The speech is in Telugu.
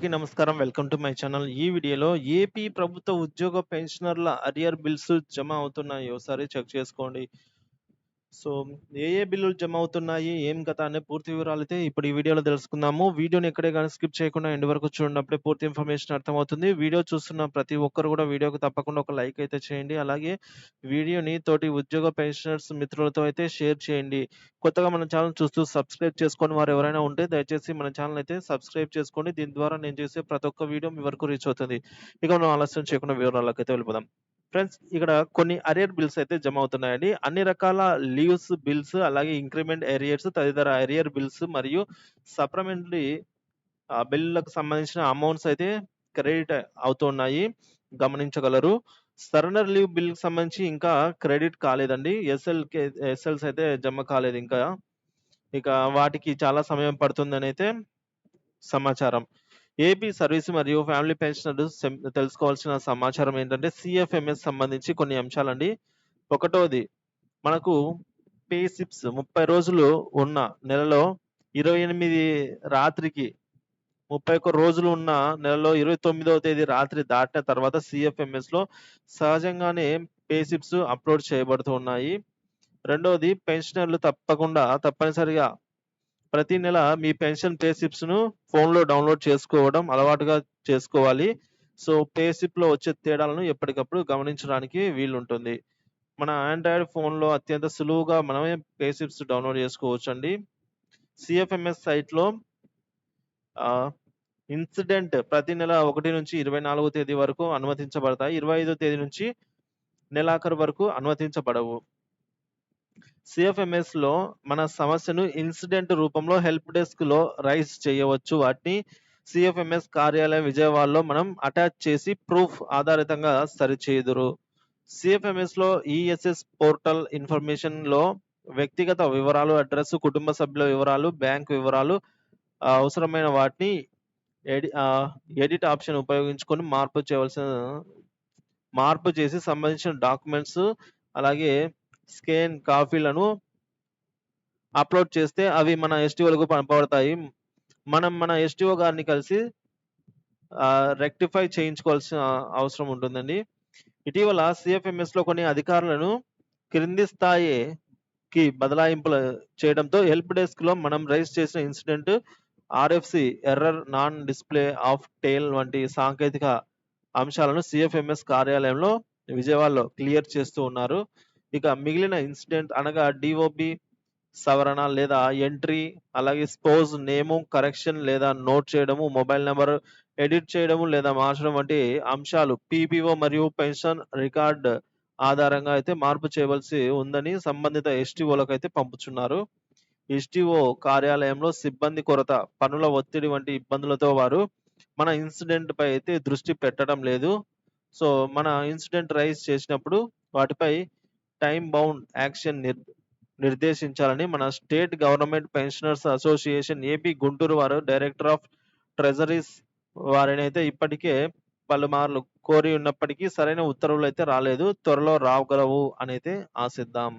అందరికీ నమస్కారం. Welcome to my channel. ఈ వీడియోలో ఏపీ ప్రభుత్వ ఉద్యోగ పెన్షనర్ల అరియర్ బిల్స్ జమ అవుతున్నాయి. ఒకసారి చెక్ చేసుకోండి. సో, ఏ బిల్లులు జమ అవుతున్నాయి, ఏం కథ అనే పూర్తి వివరాలైతే ఇప్పుడు ఈ వీడియోలో తెలుసుకుందాము. వీడియోని ఎక్కడే గాని స్కిప్ చేయకుండా ఎండ్ వరకు చూడండి. అప్పుడే పూర్తి ఇన్ఫర్మేషన్ అర్థమవుతుంది. వీడియో చూస్తున్న ప్రతి ఒక్కరు కూడా వీడియోకి తప్పకుండా ఒక లైక్ అయితే చేయండి. అలాగే వీడియోని తోటి ఉద్యోగ పెన్షనర్స్ మిత్రులతో అయితే షేర్ చేయండి. కొత్తగా మన ఛానల్ చూస్తూ సబ్స్క్రైబ్ చేసుకోని వారు ఎవరైనా ఉంటే దయచేసి మన ఛానల్ అయితే సబ్స్క్రైబ్ చేసుకోండి. దీని ద్వారా నేను చేసే ప్రతి ఒక్క వీడియో మీ వరకు రీచ్ అవుతుంది. ఇక మనం ఆలస్యం చేయకుండా వివరాలకైతే వెళ్ళిపోదాం. ఫ్రెండ్స్, ఇక్కడ కొన్ని అరియర్ బిల్స్ అయితే జమ అవుతున్నాయండి. అన్ని రకాల లీవ్స్ బిల్స్, అలాగే ఇంక్రిమెంట్ అరియర్స్, తదితర అరియర్ బిల్స్ మరియు సప్లిమెంటరీ బిల్లులకు సంబంధించిన అమౌంట్స్ అయితే క్రెడిట్ అవుతున్నాయి. గమనించగలరు. సరెండర్ లీవ్ బిల్‌కి సంబంధించి ఇంకా క్రెడిట్ కాలేదండి. ఎస్ఎల్స్ అయితే జమ కాలేదు ఇంకా. ఇక వాటికి చాలా సమయం పడుతుందనైతే సమాచారం. ఏపీ సర్వీస్ మరియు ఫ్యామిలీ పెన్షనర్స్ తెలుసుకోవాల్సిన సమాచారం ఏంటంటే సీఎఫ్ఎంఎస్ సంబంధించి కొన్ని అంశాలండి. ఒకటోది, మనకు పే స్లిప్స్ 30 రోజులు ఉన్న నెలలో 28 రాత్రికి 31 రోజులు ఉన్న నెలలో 29వ తేదీ రాత్రి దాటిన తర్వాత సీఎఫ్ఎంఎస్‌లో సహజంగానే పే స్లిప్స్ అప్‌లోడ్ చేయబడుతూ ఉన్నాయి. రెండోది, పెన్షనర్లు తప్పనిసరిగా ప్రతి నెల మీ పెన్షన్ పే స్లిప్స్‌ను ఫోన్‌లో డౌన్‌లోడ్ చేసుకోవడం అలవాటుగా చేసుకోవాలి. సో, పే స్లిప్‌లో వచ్చే తేడాలను ఎప్పటికప్పుడు గమనించడానికి వీలుంటుంది. మన ఆండ్రాయిడ్ ఫోన్‌లో అత్యంత సులువుగా మనమే పే స్లిప్స్ డౌన్‌లోడ్ చేసుకోవచ్చండి. సీఎఫ్ఎంఎస్ సైట్‌లో ఆహ్, ఇన్సిడెంట్ ప్రతి నెల 1 నుంచి 24వ తేదీ వరకు అనుమతించబడతాయి. 25వ తేదీ నుంచి నెలాఖరు వరకు అనుమతించబడవు. సీఎఫ్ఎంఎస్‌లో మన సమస్యను ఇన్సిడెంట్ రూపంలో హెల్ప్ డెస్క్‌లో రైజ్ చేయవచ్చు. వాటిని సీఎఫ్ఎంఎస్ కార్యాలయం విజయవాడలో మనం అటాచ్ చేసి ప్రూఫ్ ఆధారితంగా సరిచేయుదురు. సీఎఫ్ఎంఎస్‌లో ఈఎస్ఎస్ పోర్టల్ ఇన్ఫర్మేషన్‌లో వ్యక్తిగత వివరాలు, అడ్రెస్, కుటుంబ సభ్యుల వివరాలు, బ్యాంక్ వివరాలు అవసరమైన వాటిని ఎడి ఆహ్, ఎడిట్ ఆప్షన్ ఉపయోగించుకొని మార్పు చేసి సంబంధించిన డాక్యుమెంట్స్, అలాగే స్కాన్ కాపీలను అప్‌లోడ్ చేస్తే అవి మన ఎస్‌టీఓలకు పంపబడతాయి. మనం మన ఎస్‌టీఓ గారిని కలిసి రెక్టిఫై చేయించుకోవాల్సిన అవసరం ఉంటుందండి. ఇటీవల సీఎఫ్ఎంఎస్‌లో కొన్ని అధికారులను క్రింది స్థాయికి బదలాయింపులు చేయడంతో హెల్ప్ డెస్క్‌లో మనం రైజ్ చేసిన incident RFC error, non display of tail వంటి సాంకేతిక అంశాలను సీఎఫ్ఎంఎస్ కార్యాలయంలో విజయవాడలో క్లియర్ చేస్తూ ఉన్నారు. ఇక మిగిలిన ఇన్సిడెంట్ అనగా డీఓబీ సవరణ లేదా ఎంట్రీ, అలాగే స్పోజ్ నేము కరెక్షన్ లేదా నోట్ చేయడము, మొబైల్ నంబర్ ఎడిట్ చేయడము లేదా మార్చడం వంటి అంశాలు పీపీఓ మరియు పెన్షన్ రికార్డ్ ఆధారంగా అయితే మార్పు చేయవలసి ఉందని సంబంధిత ఎస్‌టీఓలకైతే పంపుచున్నారు. ఎస్‌టీఓ కార్యాలయంలో సిబ్బంది కొరత, పనుల ఒత్తిడి వంటి ఇబ్బందులతో వారు మన ఇన్సిడెంట్ పై అయితే దృష్టి పెట్టడం లేదు. సో, మన ఇన్సిడెంట్ రైజ్ చేసినప్పుడు వాటిపై టైమ్ బౌండ్ యాక్షన్ నిర్దేశించాలని మన state government pensioners association AP Guntur వారు డైరెక్టర్ ఆఫ్ ట్రెజరీస్ వారినైతే ఇప్పటికే పలుమార్లు కోరి ఉన్నప్పటికీ సరైన ఉత్తర్వులైతే రాలేదు. త్వరలో రాగలవు అనైతే ఆశిద్దాం.